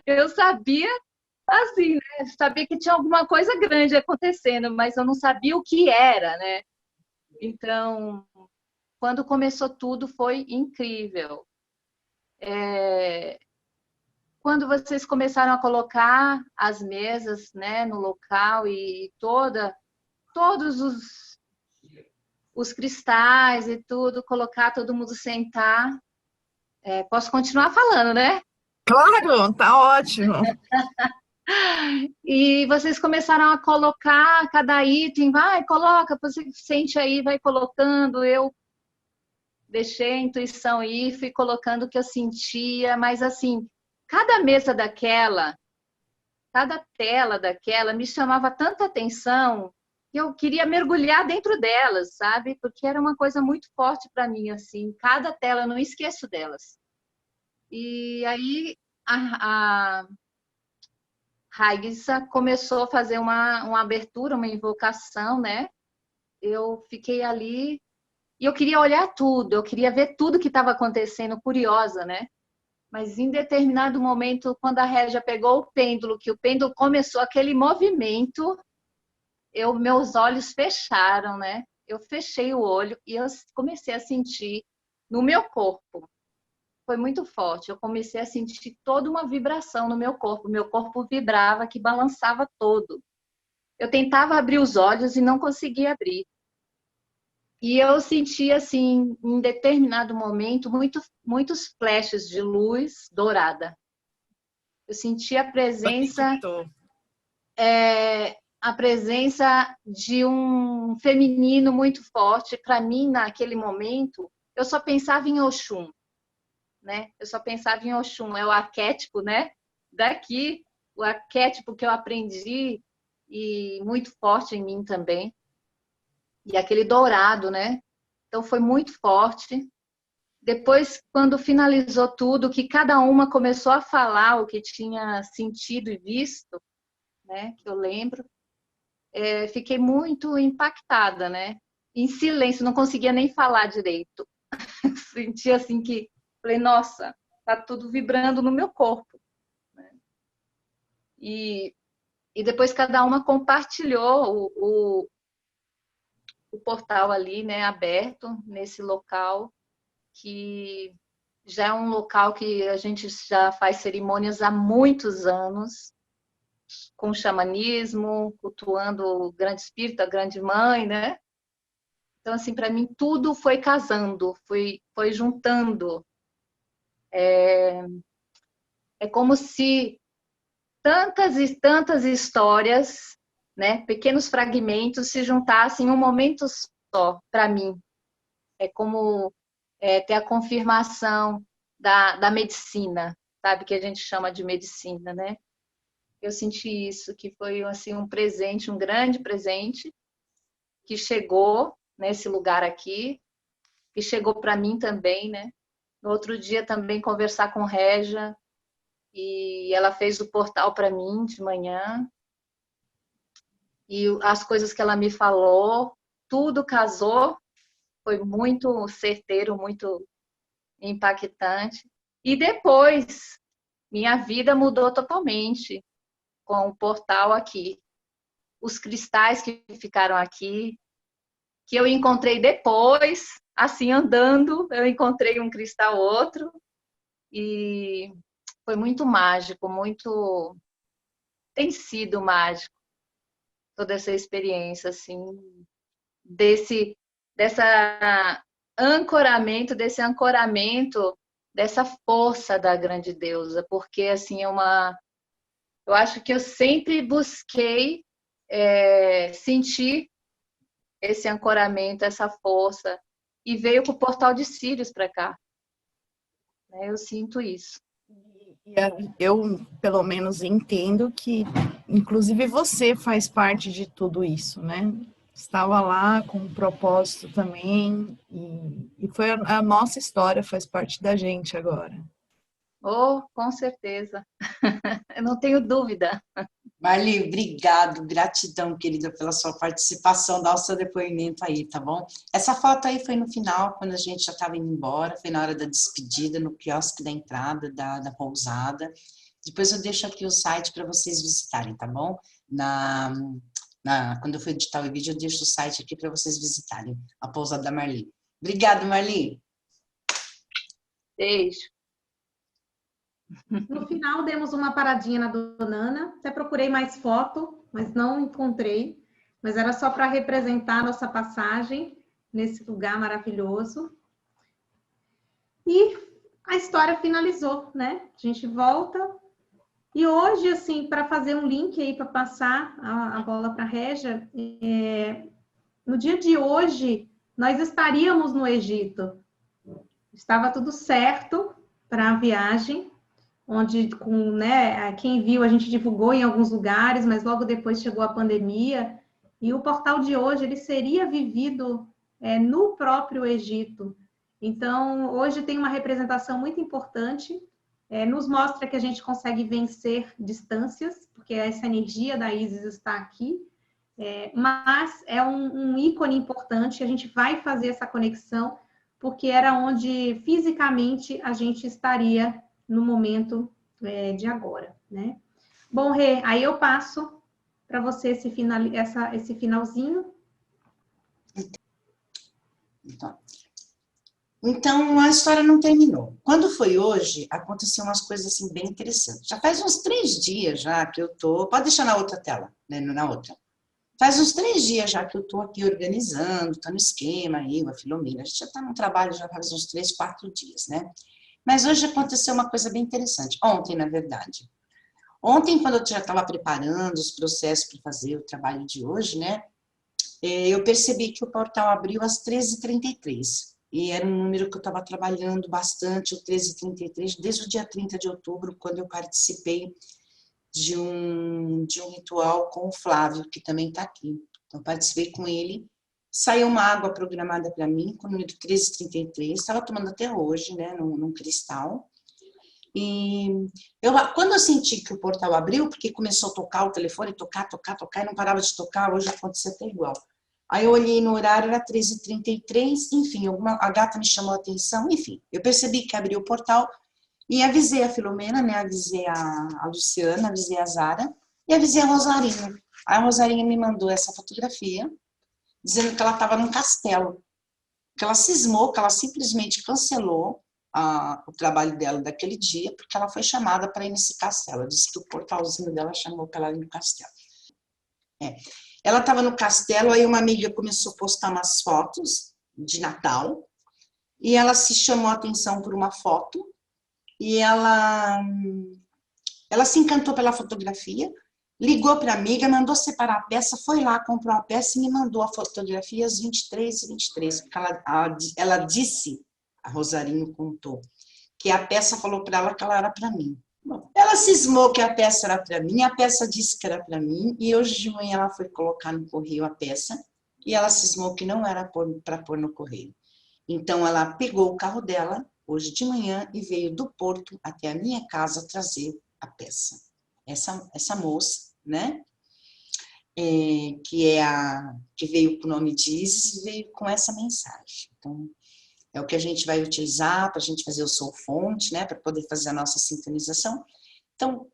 H: Eu sabia, assim, né? Sabia que tinha alguma coisa grande acontecendo, mas eu não sabia o que era, né? Então, quando começou tudo, foi incrível. Quando vocês começaram a colocar as mesas, né, no local e todos os cristais e tudo, colocar todo mundo sentar. Posso continuar falando, né?
B: Claro, tá ótimo.
H: E vocês começaram a colocar cada item, vai, coloca, você sente aí, vai colocando. Eu deixei a intuição ir, fui colocando o que eu sentia, mas assim, cada mesa daquela, cada tela daquela me chamava tanta atenção que eu queria mergulhar dentro delas, sabe? Porque era uma coisa muito forte para mim, assim, cada tela, eu não esqueço delas. E aí a Raíssa começou a fazer uma abertura, uma invocação, né? Eu fiquei ali e eu queria olhar tudo, eu queria ver tudo que estava acontecendo, curiosa, né? Mas em determinado momento, quando a Régia pegou o pêndulo, que o pêndulo começou aquele movimento, meus olhos fecharam, né? Eu fechei o olho e eu comecei a sentir no meu corpo. Foi muito forte. Eu comecei a sentir toda uma vibração no meu corpo. Meu corpo vibrava, que balançava todo. Eu tentava abrir os olhos e não conseguia abrir. E eu sentia, assim, em determinado momento, muitos flashes de luz dourada. Eu sentia a presença de um feminino muito forte. Para mim, naquele momento, eu só pensava em Oxum, né? Eu só pensava em Oxum, é o arquétipo, né? Daqui, o arquétipo que eu aprendi e muito forte em mim também. E aquele dourado, né? Então foi muito forte. Depois, quando finalizou tudo, que cada uma começou a falar o que tinha sentido e visto, né? Que eu lembro, fiquei muito impactada, né? Em silêncio, não conseguia nem falar direito. Senti assim que, falei, nossa, tá tudo vibrando no meu corpo. Né? E depois cada uma compartilhou o portal ali, né, aberto nesse local, que já é um local que a gente já faz cerimônias há muitos anos, com xamanismo, cultuando o grande espírito, a grande mãe, né? Então, assim, para mim, tudo foi casando, foi juntando. É como se tantas e tantas histórias, né, pequenos fragmentos, se juntassem em um momento só, para mim. É como ter a confirmação da medicina, sabe? Que a gente chama de medicina, né? Eu senti isso, que foi assim, um presente, um grande presente, que chegou nesse lugar aqui, que chegou para mim também, né? No outro dia também conversar com Régia, e ela fez o portal para mim de manhã. e as coisas que ela me falou, tudo casou, foi muito certeiro, muito impactante. E depois, minha vida mudou totalmente com o portal aqui. Os cristais que ficaram aqui, que eu encontrei depois, assim, andando, eu encontrei um cristal outro, e foi muito mágico, muito... Tem sido mágico toda essa experiência, assim, dessa ancoramento, desse ancoramento, dessa força da grande deusa, porque, assim, eu acho que eu sempre busquei sentir esse ancoramento, essa força, e veio com o portal de Sírios para cá. Eu sinto isso.
B: Eu, pelo menos, entendo que, inclusive, você faz parte de tudo isso, né? Estava lá com um propósito também, e foi a nossa história, faz parte da gente agora.
H: Oh, com certeza. Eu não tenho dúvida.
A: Marli, obrigado, gratidão, querida, pela sua participação, dá o seu depoimento aí, tá bom? Essa foto aí foi no final, quando a gente já estava indo embora, foi na hora da despedida, no quiosque da entrada da pousada. Depois eu deixo aqui o site para vocês visitarem, tá bom? Quando eu for editar o vídeo, eu deixo o site aqui para vocês visitarem, a pousada da Marli. Obrigado, Marli.
H: Beijo.
F: No final, demos uma paradinha na Dona Ana. Até procurei mais foto, mas não encontrei. Mas era só para representar a nossa passagem nesse lugar maravilhoso. E a história finalizou, né? A gente volta. E hoje, assim, para fazer um link aí, para passar a bola para a Régia, no dia de hoje, nós estaríamos no Egito. Estava tudo certo para a viagem, onde, quem viu, a gente divulgou em alguns lugares, mas logo depois chegou a pandemia, e o portal de hoje, ele seria vivido no próprio Egito. Então, hoje tem uma representação muito importante, nos mostra que a gente consegue vencer distâncias, porque essa energia da Isis está aqui, mas é um ícone importante, a gente vai fazer essa conexão, porque era onde fisicamente a gente estaria no momento de agora, né? Bom, Rê, aí eu passo para você esse finalzinho.
A: Então, a história não terminou. Quando foi hoje, aconteceu umas coisas assim bem interessantes. Já faz uns 3 dias já que eu tô... Pode deixar na outra tela, né? Na outra. Faz uns 3 dias já que eu tô aqui organizando, tô no esquema aí, a Filomena. A gente já tá no trabalho já faz uns 3, 4 dias, né? Mas hoje aconteceu uma coisa bem interessante. Ontem, na verdade. Ontem, quando eu já estava preparando os processos para fazer o trabalho de hoje, né? Eu percebi que o portal abriu às 13h33. E era um número que eu estava trabalhando bastante, o 1333, desde o dia 30 de outubro, quando eu participei de um ritual com o Flávio, que também está aqui. Então, participei com ele. Saiu uma água programada para mim, com o número 1333. Estava tomando até hoje, né, num cristal. E quando eu senti que o portal abriu, porque começou a tocar o telefone, tocar, e não parava de tocar, hoje aconteceu até igual. Aí eu olhei no horário, era 13h33, enfim, a gata me chamou a atenção, enfim. Eu percebi que abriu o portal e avisei a Filomena, né, avisei a Luciana, avisei a Zara e avisei a Rosarinha. Aí a Rosarinha me mandou essa fotografia, dizendo que ela estava num castelo, que ela cismou, que ela simplesmente cancelou o trabalho dela daquele dia, porque ela foi chamada para ir nesse castelo. Ela disse que o portalzinho dela chamou para ela ir no castelo. Ela estava no castelo, aí uma amiga começou a postar umas fotos de Natal, e ela se chamou a atenção por uma foto, e ela se encantou pela fotografia, ligou para a amiga, mandou separar a peça, foi lá, comprou a peça e me mandou a fotografia às 23h23, porque ela disse, a Rosarinho contou, que a peça falou para ela que ela era para mim. Bom, ela cismou que a peça era para mim, a peça disse que era para mim, e hoje de manhã ela foi colocar no correio a peça, e ela cismou que não era para pôr no correio. Então ela pegou o carro dela, hoje de manhã, e veio do Porto até a minha casa trazer a peça. Essa moça, né? que veio com o nome de Isis, veio com essa mensagem. Então, é o que a gente vai utilizar para a gente fazer o Sou Fonte, né, para poder fazer a nossa sintonização. Então,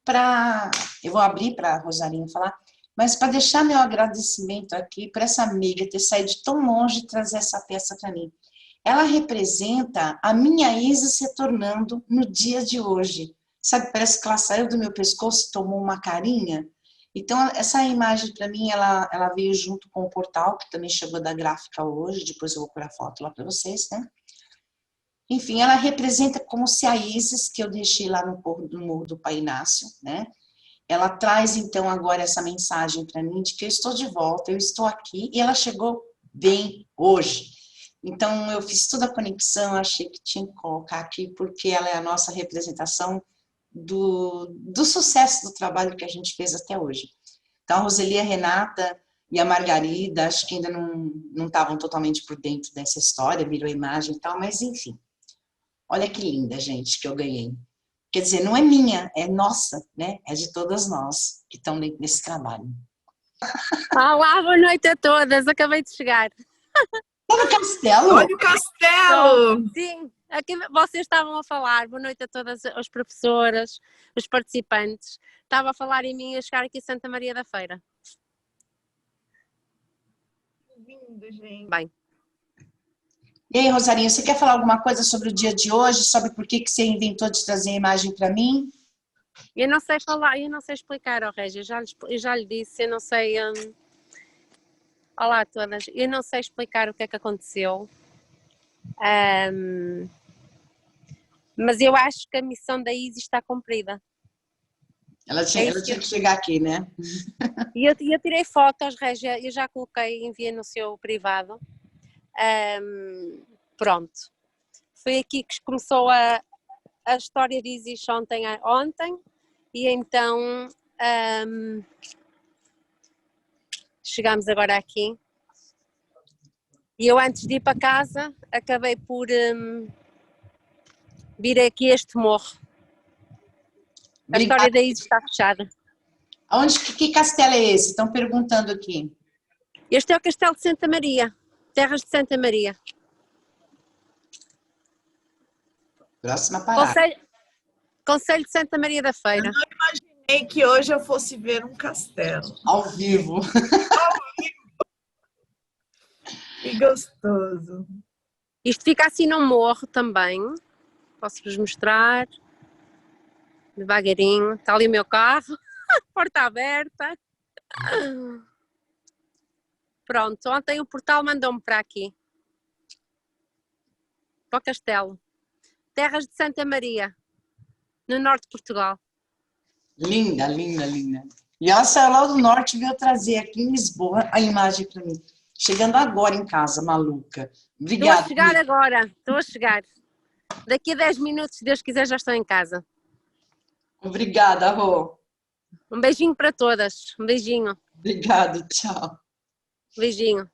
A: eu vou abrir para a Rosarinha falar, mas para deixar meu agradecimento aqui para essa amiga ter saído de tão longe e trazer essa peça para mim. Ela representa a minha Isis se tornando no dia de hoje. Sabe, parece que ela saiu do meu pescoço e tomou uma carinha. Então, essa imagem, para mim, ela veio junto com o portal, que também chegou da gráfica hoje, depois eu vou pôr a foto lá para vocês, né? Enfim, ela representa como se a Isis, que eu deixei lá no Morro do Pai Inácio, né? Ela traz, então, agora essa mensagem para mim de que eu estou de volta, eu estou aqui, e ela chegou bem hoje. Então, eu fiz toda a conexão, achei que tinha que colocar aqui, porque ela é a nossa representação do sucesso do trabalho que a gente fez até hoje. Então, a Roseli, a Renata e a Margarida, acho que ainda não estavam totalmente por dentro dessa história, virou imagem e tal, mas enfim. Olha que linda, gente, que eu ganhei. Quer dizer, não é minha, é nossa, né? É de todas nós que estão nesse trabalho.
I: Olá, boa noite a todas, acabei de chegar.
A: Olha o castelo!
B: Olha o castelo!
I: Sim, aqui vocês estavam a falar, boa noite a todas as professoras, os participantes. Estava a falar em mim a chegar aqui a Santa Maria da Feira.
B: Lindo, gente.
I: Bem.
A: E aí, Rosarinha, você quer falar alguma coisa sobre o dia de hoje? Sobre por que você inventou de trazer a imagem para mim?
I: Eu não sei falar, eu não sei explicar, Régia, eu já lhe disse, eu não sei... Olá a todas, eu não sei explicar o que é que aconteceu, mas eu acho que a missão da Isis está cumprida.
A: Ela tinha que chegar aqui, né?
I: E eu tirei fotos, Régia, eu já coloquei, enviei no seu privado. Pronto, foi aqui que começou a história de Isis ontem, e então chegámos agora aqui e eu antes de ir para casa acabei por vir aqui a este morro. A história da Isis está fechada.
A: Que castelo é esse? Estão perguntando aqui.
I: Este é o Castelo de Santa Maria, Terras de Santa Maria.
A: Próxima parada.
I: Concelho de Santa Maria da Feira.
B: Eu não imaginei que hoje eu fosse ver um castelo.
A: Ao vivo.
B: Que gostoso.
I: Isto fica assim num morro também. Posso-vos mostrar. Devagarinho. Está ali o meu carro. Porta aberta. Pronto, ontem o portal mandou-me para aqui. Para o castelo. Terras de Santa Maria. No norte de Portugal.
A: Linda, linda, linda. E ela saiu lá do norte e veio trazer aqui em Lisboa a imagem para mim. Chegando agora em casa, maluca. Obrigada.
I: Estou a chegar agora, estou a chegar. Daqui a 10 minutos, se Deus quiser, já estou em casa.
A: Obrigada, Rô.
I: Um beijinho para todas. Um beijinho.
A: Obrigada, tchau.
I: Beijinho.